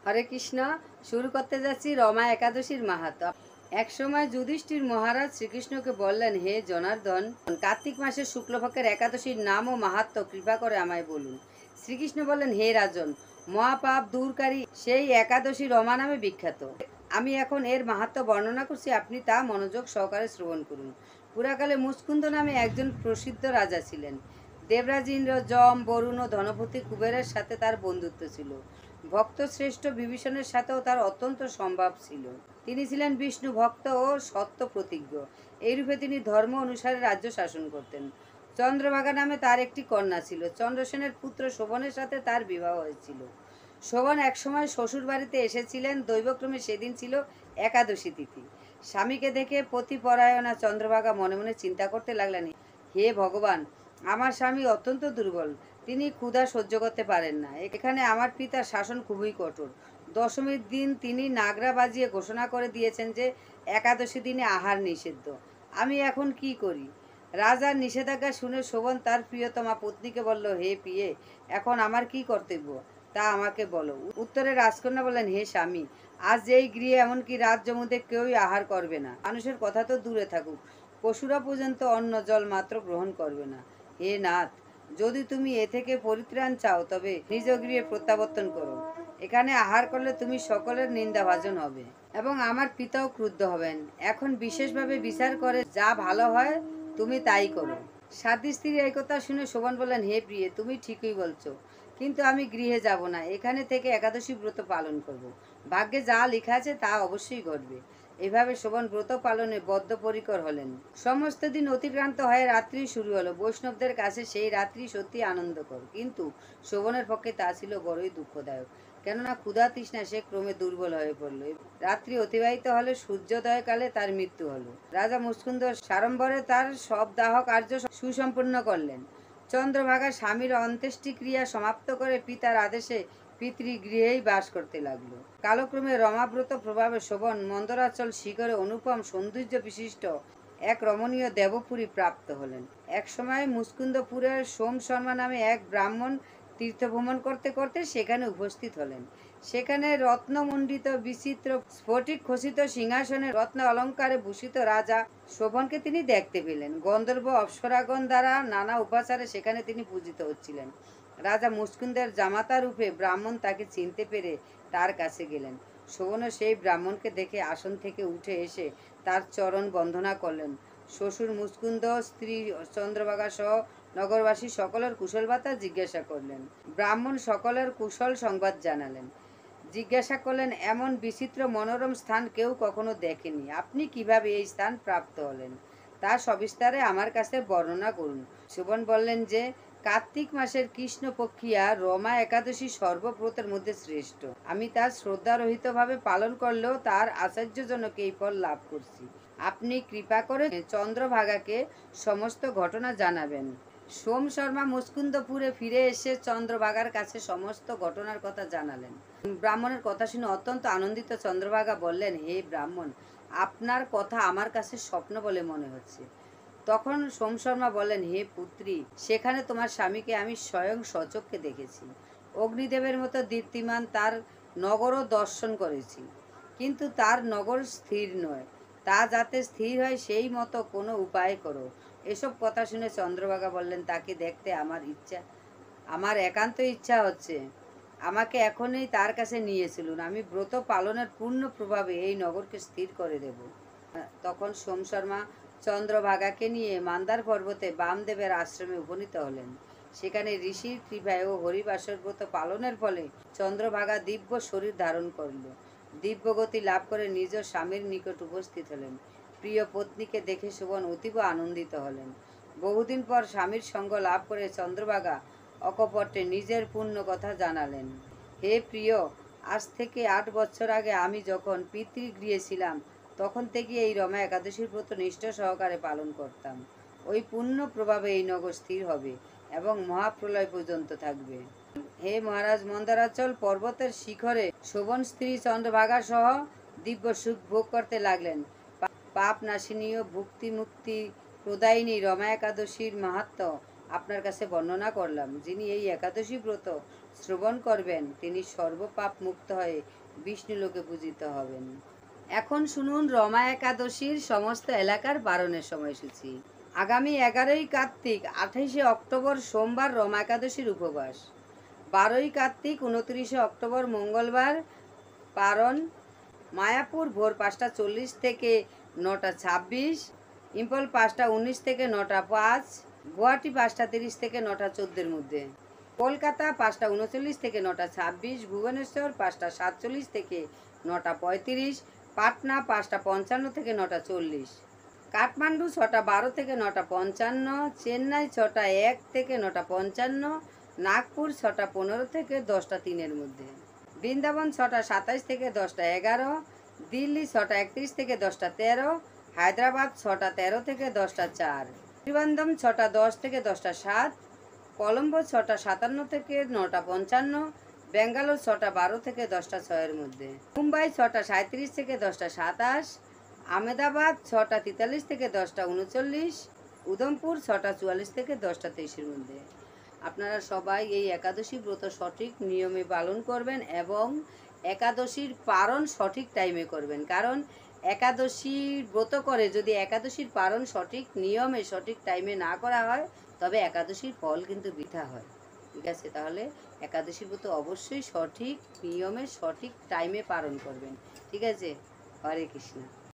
হরে কৃষ্ণ। শুরু করতে যাচ্ছি রমা একাদশীর মাহাত্ম্য। এক সময় যুধিষ্ঠির মহারাজ শ্রীকৃষ্ণকে বললেন, হে জনার্দন, কার্তিক মাসের শুক্লপক্ষের একাদশীর নাম ও মাহাত্ম্য কৃপা করে আমায় বলুন। শ্রীকৃষ্ণ বললেন, হে রাজন, মহাপাপ দূরকারী সেই একাদশী রমা নামে বিখ্যাত। আমি এখন এর মাহাত্ম্য বর্ণনা করছি, আপনি তা মনোযোগ সহকারে শ্রবণ করুন। পুরাকালে মুচকুন্দ নামে একজন প্রসিদ্ধ রাজা ছিলেন। দেবরাজ ইন্দ্র, যম, বরুণ ও ধনপতি কুবেরের সাথে তার বন্ধুত্ব ছিল। ভক্ত শ্রেষ্ঠ বিভীষণের সাথেও তার অত্যন্ত সম্ভাব ছিল। তিনি ছিলেন বিষ্ণু ভক্ত ও সত্য প্রতিজ্ঞ। এইরূপে তিনি ধর্ম অনুসারে রাজ্য শাসন করতেন। চন্দ্রভাগা নামে তার একটি কন্যা ছিল। চন্দ্রসেনের পুত্র শোভনের সাথে তার বিবাহ হয়েছিল। শোভন একসময় শ্বশুর বাড়িতে এসেছিলেন। দৈবক্রমে সেদিন ছিল একাদশী তিথি। স্বামীকে দেখে পতিপরায়ণা চন্দ্রভাগা মনে মনে চিন্তা করতে লাগলেন, হে ভগবান, আমার স্বামী অত্যন্ত দুর্বল, তিনি ক্ষুধা সহ্য করতে পারেন না। এখানে আমার পিতার শাসন খুবই কঠোর। দশমীর দিন তিনি নাগরা বাজিয়ে ঘোষণা করে দিয়েছেন যে একাদশী দিনে আহার নিষিদ্ধ। আমি এখন কি করি? রাজার নিষেধাজ্ঞা শুনে শোভন তার প্রিয়তমা পত্নীকে বলল, হে প্রিয়ে, এখন আমার কি কর্তব্য তা আমাকে বলো। উত্তরে রাজকন্যা বললেন, হে স্বামী, আজ এই গৃহে এমনকি রাত জমুতে কেউই আহার করবে না। মানুষের কথা তো দূরে থাকুক, পশুরা পর্যন্ত অন্ন জল মাত্র গ্রহণ করবে না। হে নাথ, যদি তুমি এ থেকে পরিত্রাণ চাও তবে নিজ গৃহে প্রত্যাবর্তন করো। এখানে আহার করলে তুমি সকলের নিন্দাভাজন হবে এবং আমার পিতাও ক্রুদ্ধ হবেন। এখন বিশেষভাবে বিচার করে যা ভালো হয় তুমি তাই করো। সাধ্বী স্ত্রীর এই কথা শুনে শোভন বললেন, হে প্রিয়ে, তুমি ঠিকই বলছো, কিন্তু আমি গৃহে যাব না, এখানে থেকে একাদশী ব্রত পালন করব। ভাগ্যে যা লেখা আছে তা অবশ্যই ঘটবে। এভাবে শোভন ব্রত পালনে বদ্ধপরিকর হলেন। সমস্ত দিন অতিক্রান্ত হয়ে রাত্রি শুরু হলো। বৈষ্ণবদের কাছে সেই রাত্রি সত্যি আনন্দকর, কিন্তু শোভনের পক্ষে তা ছিল বড়ই দুঃখদায়ক। কেননা ক্ষুধা তৃষ্ণা সে ক্রমে দুর্বল হয়ে পড়ল। রাত্রি অতিবাহিত হলে সূর্যোদয় কালে তার মৃত্যু হলো। রাজা মুচকুন্দ সাড়ম্বরে তার সব দাহ কার্য সুসম্পন্ন করলেন। চন্দ্রভাগা স্বামীর অন্ত্যেষ্টিক্রিয়া সমাপ্ত করে পিতার আদেশে পিতৃগৃহেই বাস করতে লাগলো। কালক্রমে রমাব্রত প্রভাবে শোভন মন্দরাচল শিখরে অনুপম সৌন্দর্য বিশিষ্ট এক রমণীয় দেবপুরী প্রাপ্ত হলেন। এক সময় মুচকুন্দপুরের সোম শর্মা নামে এক ব্রাহ্মণ তীর্থভ্রমণ করতে করতে সেখানে উপস্থিত হলেন। সেখানে রত্নমণ্ডিত বিচিত্র স্ফটিক খচিত সিংহাসনে রত্ন অলঙ্কারে ভূষিত রাজা শোভনকে তিনি দেখতে পেলেন। গন্ধর্ব অপ্সরাগণ দ্বারা নানা উপাচারে সেখানে তিনি পূজিত হচ্ছিলেন। রাজা মুচকুন্দের জামাতা রূপে ব্রাহ্মণ তাকে চিনতে পেরে তার কাছে গেলেন। শোভনও সেই ব্রাহ্মণকে দেখে আসন থেকে উঠে এসে তার চরণ বন্দনা করলেন। শ্বশুর মুচকুন্দ, স্ত্রী চন্দ্রভাগা সহ নগরবাসী সকলের কুশল বার্তা জিজ্ঞাসা করলেন। ব্রাহ্মণ সকলের কুশল সংবাদ জানালেন। জিজ্ঞাসা করলেন, এমন বিচিত্র মনোরম স্থান কেউ কখনো দেখেনি, আপনি কিভাবে এই স্থান প্রাপ্ত হলেন তা সবিস্তারে আমার কাছে বর্ণনা করুন। শোভন বললেন যে কার্তিক মাসের কৃষ্ণপক্ষিয়া রমা একাদশী সর্বব্রতের মধ্যে শ্রেষ্ঠ। আমি তার শ্রদ্ধারহিতভাবে পালন করলেও তার আশ্চর্যজনক এই ফল লাভ করছি। আপনি কৃপা করে চন্দ্রভাগাকে সমস্ত ঘটনা জানাবেন। সোম শর্মা মুচকুন্দপুরে ফিরে এসে চন্দ্রভাগার কাছে সমস্ত ঘটনার কথা জানালেন। ব্রাহ্মণের কথা শুনে অত্যন্ত আনন্দিত চন্দ্রভাগা বললেন, হে ব্রাহ্মণ, আপনার কথা আমার কাছে স্বপ্ন বলে মনে হচ্ছে। তখন সোম শর্মা বললেন, হে পুত্রী, সেখানে তোমার স্বামীকে আমি স্বয়ং সচক্ষে দেখেছি। অগ্নিদেবের মতো দীপ্তিমান তার নগরও দর্শন করেছি, কিন্তু তার নগর স্থির নয়। তা যাতে স্থির হয় সেই মতো কোনো উপায় করো। এসব কথা শুনে চন্দ্রভাগা বললেন, তাকে দেখতে আমার একান্ত ইচ্ছা হচ্ছে। আমাকে এখনই তার কাছে নিয়ে চলুন, আমি ব্রত পালনের পূর্ণ প্রভাবে এই নগরকে স্থির করে দেব। তখন সোম শর্মা চন্দ্রভাগাকে নিয়ে মান্দার পর্বতে বামদেবের আশ্রমে উপনীত হলেন। সেখানে ঋষির কৃপায় ও হরিবাসর ব্রত পালনের ফলে চন্দ্রভাগা দিব্য শরীর ধারণ করল। দিব্যগতি লাভ করে নিজ স্বামীর নিকট উপস্থিত হলেন। প্রিয় পত্নীকে দেখে শোভন অতীব আনন্দিত হলেন। বহুদিন পর স্বামীর সঙ্গ লাভ করে চন্দ্রভাগা অকপটে নিজের পূর্ণ কথা জানালেন। হে প্রিয়, আজ থেকে 8 বছর আগে আমি যখন পিতৃগৃহে ছিলাম তখন থেকে এই রমা একাদশীর ব্রত নিষ্ঠা সহকারে পালন করতাম। ওই পূর্ণ প্রভাবে এই নগর স্থির হবে এবং মহাপ্রলয় পর্যন্ত থাকবে। হে মহারাজ, মন্দারাচল পর্বতের শিখরে শোভন স্ত্রী চন্দ্রভাগা সহ দিব্য সুখ ভোগ করতে লাগলেন। পাপ নাশিনী ও ভুক্তি মুক্তি প্রদায়িনী রমা একাদশীর মাহাত্ম্য আপনার কাছে বর্ণনা করলাম। যিনি এই একাদশী ব্রত শ্রবণ করবেন তিনি সর্বপাপ মুক্ত হয়ে বিষ্ণুলোকে পূজিত হবেন। এখন শুনুন রমা একাদশীর সমস্ত এলাকার পালনের সময়সূচি। আগামী 11ই কার্তিক, 28শে অক্টোবর সোমবার রমা একাদশীর উপবাস। 12ই কার্তিক, 29শে অক্টোবর মঙ্গলবার পারণ। মায়াপুর ভোর 5:40 থেকে 9:26, ইম্ফল 5:19 থেকে 9:05, গুয়াহাটি 5:30 থেকে 9:14 মধ্যে, কলকাতা 5:39 থেকে 9:26, ভুবনেশ্বর 5:47 থেকে 9:35, পাটনা 5:55 থেকে 9:40, কাঠমান্ডু 6:12 থেকে 9:55, চেন্নাই 6:01 থেকে 9:55, নাগপুর 6:15 থেকে 10:03 মধ্যে, বৃন্দাবন 6:27 থেকে 10:11, দিল্লি 6:31 থেকে 10:13, হায়দ্রাবাদ 6:13 থেকে 10:04, ত্রিবান্ধম 6:10 থেকে 10:07, কলম্বো 6:57 থেকে 9:55, ব্যাঙ্গালোর 6:12 থেকে 10:06 মধ্যে, মুম্বাই 6:37 থেকে 10:27, আহমেদাবাদ 6:43 থেকে 10:39, উধমপুর 6:44 থেকে 10:23 মধ্যে। আপনারা সবাই এই একাদশী ব্রত সঠিক নিয়মে পালন করবেন এবং একাদশীর পারণ সঠিক টাইমে করবেন, কারণ একাদশীর ব্রত করে যদি একাদশীর পারণ সঠিক নিয়মে সঠিক টাইমে না করা হয় তবে একাদশীর ফল কিন্তু বৃথা হয়। ঠিক আছে, তাহলে একাদশীর ব্রত অবশ্যই সঠিক নিয়মে সঠিক টাইমে পালন করবেন। ঠিক আছে, হরে কৃষ্ণ।